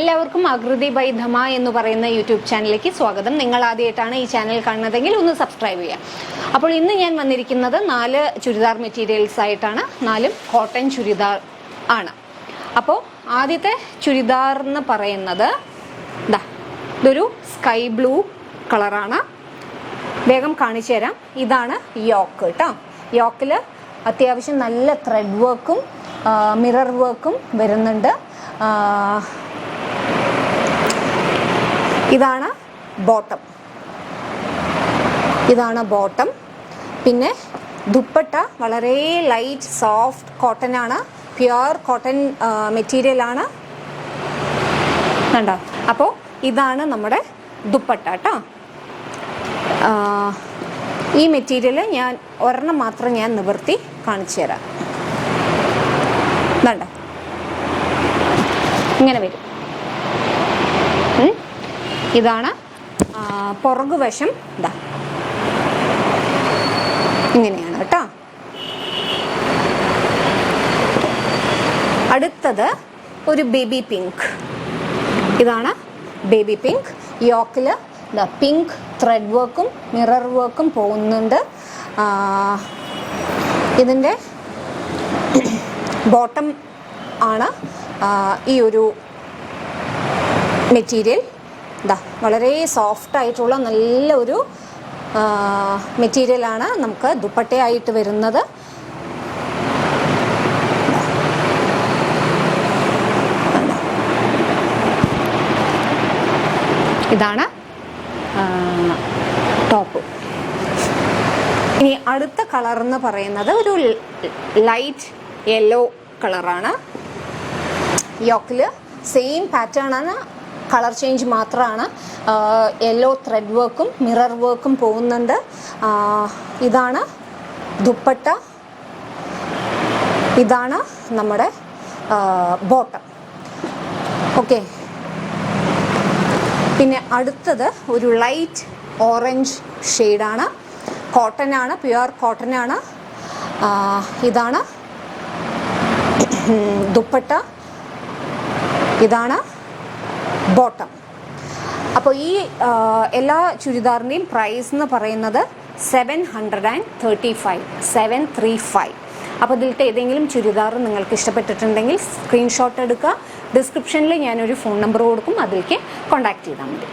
എല്ലാവർക്കും ആകൃതി ബൈ ധമ എന്ന് പറയുന്ന യൂട്യൂബ് ചാനലിലേക്ക് സ്വാഗതം. നിങ്ങൾ ആദ്യമായിട്ടാണ് ഈ ചാനൽ കാണുന്നതെങ്കിൽ ഒന്ന് സബ്സ്ക്രൈബ് ചെയ്യാം. അപ്പോൾ ഇന്ന് ഞാൻ വന്നിരിക്കുന്നത് 4 ചുരിദാർ മെറ്റീരിയൽസ് ആയിട്ടാണ്. 4 കോട്ടൺ ചുരിദാർ ആണ്. അപ്പോൾ ആദ്യത്തെ ചുരിദാർ എന്ന് പറയുന്നത് ഇതൊരു സ്കൈ ബ്ലൂ കളറാണ്. വേഗം കാണിച്ചു തരാം. ഇതാണ് യോക്ക് കേട്ടോ. യോക്കിൽ അത്യാവശ്യം നല്ല ത്രെഡ് വർക്കും മിറർ വർക്കും വരുന്നുണ്ട്. ഇതാണ് ബോട്ടം. പിന്നെ ദുപ്പട്ട വളരെ ലൈറ്റ് സോഫ്റ്റ് കോട്ടൺ ആണ്. പ്യുവർ കോട്ടൺ മെറ്റീരിയൽ ആണ്. കണ്ടോ? അപ്പോൾ ഇതാണ് നമ്മുടെ ദുപ്പട്ട കേട്ടോ. ഈ മെറ്റീരിയൽ ഞാൻ ഒരെണ്ണം മാത്രം ഞാൻ നിവർത്തി കാണിച്ചു തരാം. കണ്ടോ? ഇങ്ങനെ വരും. ഇതാണ് പുറകുവശം. ഇങ്ങനെയാണ് കേട്ടോ. അടുത്തത് ഒരു ബേബി പിങ്ക്. ഇതാണ് ബേബി പിങ്ക്. യോക്കിൽ പിങ്ക് ത്രെഡ് വർക്കും മിറർ വർക്കും പോകുന്നുണ്ട്. ഇതിൻ്റെ ബോട്ടം ആണ് ഈ ഒരു മെറ്റീരിയൽ. വളരെ സോഫ്റ്റ് ആയിട്ടുള്ള നല്ല ഒരു മെറ്റീരിയലാണ് നമുക്ക് ദുപ്പട്ടയായിട്ട് വരുന്നത്. ഇതാണ് ടോപ്പ്. ഇനി അടുത്ത കളർ എന്ന് പറയുന്നത് ഒരു ലൈറ്റ് യെല്ലോ കളറാണ്. യോക്കിൽ സെയിം പാറ്റേൺ ആണ്, കളർ ചേഞ്ച് മാത്രമാണ്. യെല്ലോ ത്രെഡ് വർക്കും മിറർ വർക്കും പോകുന്നുണ്ട്. ഇതാണ് ദുപ്പട്ട. ഇതാണ് നമ്മുടെ ബോട്ടം. ഓക്കെ. പിന്നെ അടുത്തത് ഒരു ലൈറ്റ് ഓറഞ്ച് ഷെയ്ഡാണ്. കോട്ടൺ ആണ്, പ്യുവർ കോട്ടൺ ആണ്. ഇതാണ് ദുപ്പട്ട. ഇതാണ് ബോട്ടം. അപ്പോൾ ഈ എല്ലാ ചുരിദാറിൻ്റെയും പ്രൈസ് എന്ന് പറയുന്നത് 735. അപ്പോൾ ഇതിലത്തെ ഏതെങ്കിലും ചുരിദാർ നിങ്ങൾക്ക് ഇഷ്ടപ്പെട്ടിട്ടുണ്ടെങ്കിൽ സ്ക്രീൻഷോട്ട് എടുക്കുക. ഡിസ്ക്രിപ്ഷനിൽ ഞാനൊരു ഫോൺ നമ്പർ കൊടുക്കും, അതിലേക്ക് കോൺടാക്ട് ചെയ്താൽ മതി.